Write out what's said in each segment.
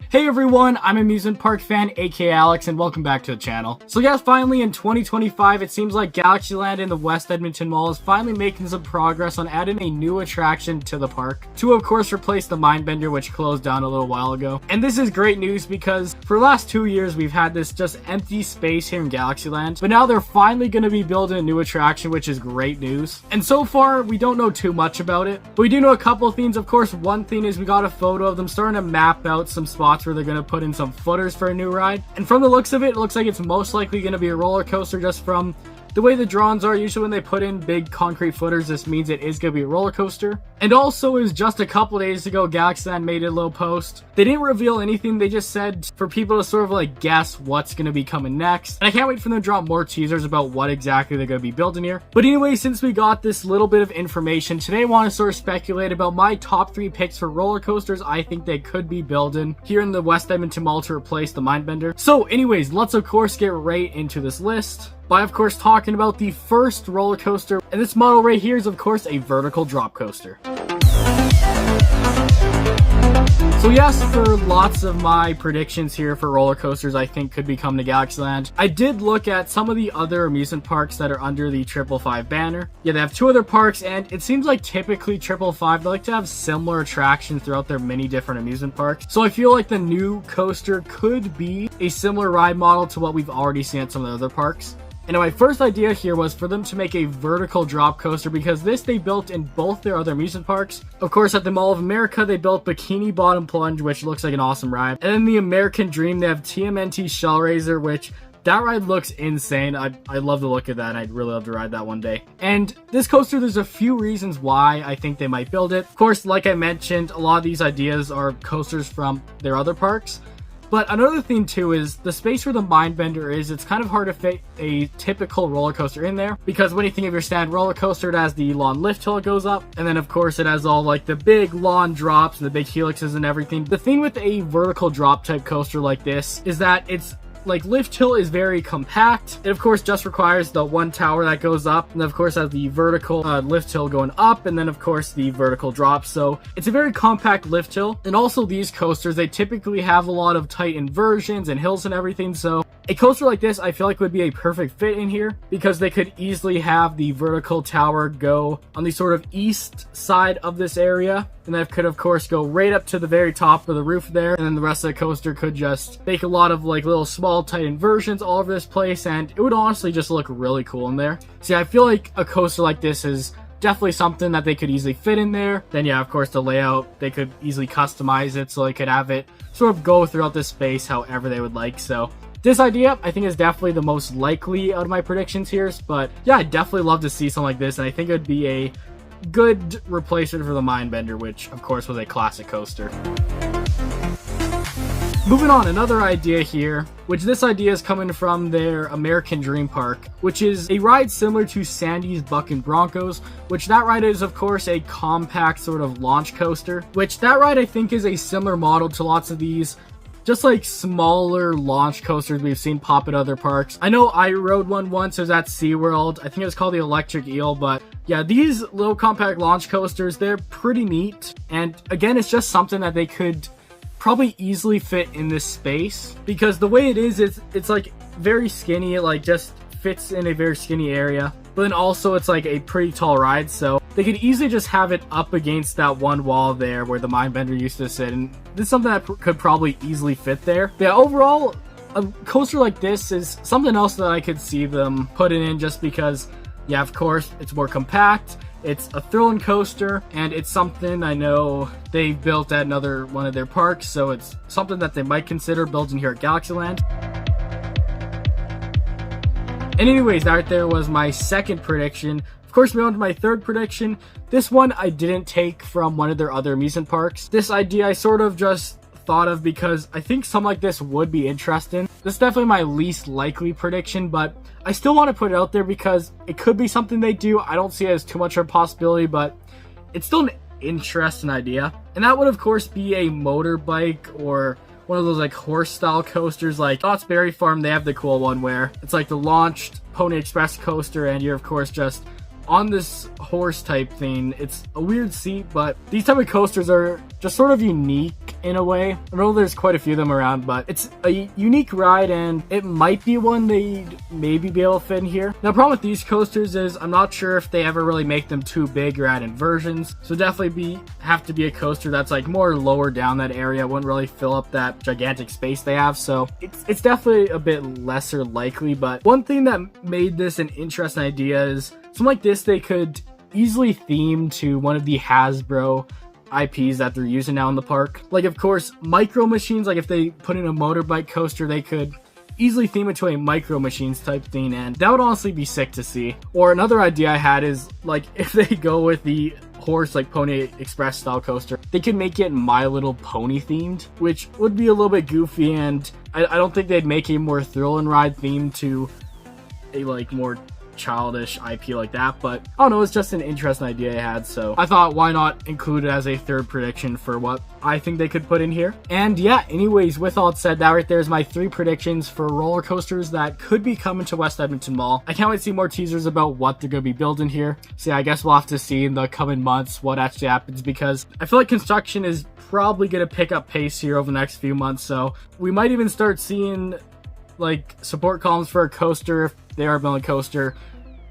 Hey everyone, I'm amusement park fan aka Alex and welcome back to the channel. So yes, finally in 2025 it seems like Galaxyland in the West Edmonton Mall is finally making some progress on adding a new attraction to the park to of course replace the Mindbender, which closed down a little while ago. And this is great news because for the last 2 years we've had this just empty space here in Galaxyland, but now they're finally going to be building a new attraction, which is great news. And so far we don't know too much about it, but we do know a couple of things. Of course, one thing is we got a photo of them starting to map out some spots where they're going to put in some footers for a new ride. And from the looks of it, it looks like it's most likely going to be a roller coaster just from the way the drawings are. Usually when they put in big concrete footers, this means it is going to be a roller coaster. And also, is just a couple days ago, Galaxyland made a little post. They didn't reveal anything, they just said for people to sort of like guess what's going to be coming next. And I can't wait for them to drop more teasers about what exactly they're going to be building here. But anyway, since we got this little bit of information, today I want to sort of speculate about my top 3 picks for roller coasters I think they could be building here in the West Edmonton Mall to replace the Mindbender. So anyways, let's of course get right into this list by of course talking about the first roller coaster, and this model right here is of course a vertical drop coaster. So yes, for lots of my predictions here for roller coasters I think could be coming to Galaxyland, I did look at some of the other amusement parks that are under the 555 banner. Yeah, they have 2 other parks, and it seems like typically 555 they like to have similar attractions throughout their many different amusement parks. So I feel like the new coaster could be a similar ride model to what we've already seen at some of the other parks. And my first idea here was for them to make a vertical drop coaster, because this they built in both their other amusement parks. Of course, at the Mall of America, they built Bikini Bottom Plunge, which looks like an awesome ride. And then the American Dream, they have TMNT Shell Raiser, which that ride looks insane. I love the look of that, and I'd really love to ride that one day. And this coaster, there's a few reasons why I think they might build it. Of course, like I mentioned, a lot of these ideas are coasters from their other parks. But another thing too is the space where the Mindbender is, it's kind of hard to fit a typical roller coaster in there, because when you think of your standard roller coaster, it has the lawn lift hill that goes up, and then of course it has all like the big lawn drops and the big helixes and everything. The thing with a vertical drop type coaster like this is that it's like lift hill is very compact. It of course just requires the one tower that goes up, and of course has the vertical lift hill going up, and then of course the vertical drop. So it's a very compact lift hill. And also these coasters, they typically have a lot of tight inversions and hills and everything. So a coaster like this I feel like would be a perfect fit in here, because they could easily have the vertical tower go on the sort of east side of this area, and that could of course go right up to the very top of the roof there, and then the rest of the coaster could just make a lot of like little small tight inversions all over this place, and it would honestly just look really cool in there. See, I feel like a coaster like this is definitely something that they could easily fit in there. Then yeah, of course the layout, they could easily customize it so they could have it sort of go throughout the space however they would like. So this idea I think is definitely the most likely out of my predictions here, but yeah, I'd definitely love to see something like this, and I think it would be a good replacement for the Mindbender, which of course was a classic coaster. Moving on, another idea here, which this idea is coming from their American Dream Park, which is a ride similar to Sandy's Buckin' Broncos, which that ride is of course a compact sort of launch coaster, which that ride I think is a similar model to lots of these just like smaller launch coasters we've seen pop at other parks. I know I rode one once, it was at SeaWorld. I think it was called the Electric Eel, but yeah, these little compact launch coasters, they're pretty neat. And again, it's just something that they could probably easily fit in this space, because the way it is, it's like very skinny. It like just fits in a very skinny area, but then also it's like a pretty tall ride, so they could easily just have it up against that one wall there where the Mindbender used to sit, and this is something that could probably easily fit there. But yeah, overall, a coaster like this is something else that I could see them putting in, just because yeah, of course it's more compact, it's a thrilling coaster, and it's something I know they've built at another one of their parks, so it's something that they might consider building here at Galaxyland. And anyways, that right there was my second prediction. Of course, we on to my third prediction. This one I didn't take from one of their other amusement parks. This idea I sort of just thought of because I think something like this would be interesting. This is definitely my least likely prediction, but I still want to put it out there because it could be something they do. I don't see it as too much of a possibility, but it's still an interesting idea. And that would of course be a motorbike or one of those like horse style coasters. Like Knott's Berry Farm, they have the cool one where it's like the launched Pony Express coaster, and you're of course just on this horse type thing. It's a weird seat, but these type of coasters are just sort of unique in a way. I know there's quite a few of them around, but it's a unique ride, and it might be one they'd maybe be able to fit in here. Now, the problem with these coasters is I'm not sure if they ever really make them too big or add inversions, so definitely have to be a coaster that's like more lower down that area. Wouldn't really fill up that gigantic space they have, so it's definitely a bit lesser likely. But one thing that made this an interesting idea is something like this they could easily theme to one of the Hasbro IPs that they're using now in the park. Like, of course, Micro Machines, like if they put in a motorbike coaster, they could easily theme it to a Micro Machines type thing, and that would honestly be sick to see. Or another idea I had is, like, if they go with the horse, like Pony Express style coaster, they could make it My Little Pony themed, which would be a little bit goofy, and I don't think they'd make a more thrill and ride theme to a like more childish IP like that. But I don't know, it's just an interesting idea I had, so I thought why not include it as a third prediction for what I think they could put in here. And yeah, anyways, with all said, that right there is my 3 predictions for roller coasters that could be coming to West Edmonton Mall. I can't wait to see more teasers about what they're going to be building here. So yeah, I guess we'll have to see in the coming months what actually happens, because I feel like construction is probably going to pick up pace here over the next few months, so we might even start seeing like support columns for a coaster if they are building a coaster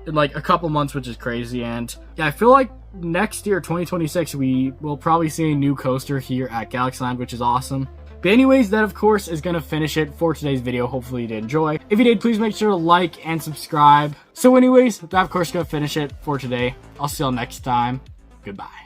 in like a couple months, which is crazy. And yeah, I feel like next year, 2026, we will probably see a new coaster here at Galaxyland, which is awesome. But anyways, that of course is gonna finish it for today's video. Hopefully you did enjoy. If you did, please make sure to like and subscribe. So anyways, that of course is gonna finish it for today. I'll see y'all next time. Goodbye.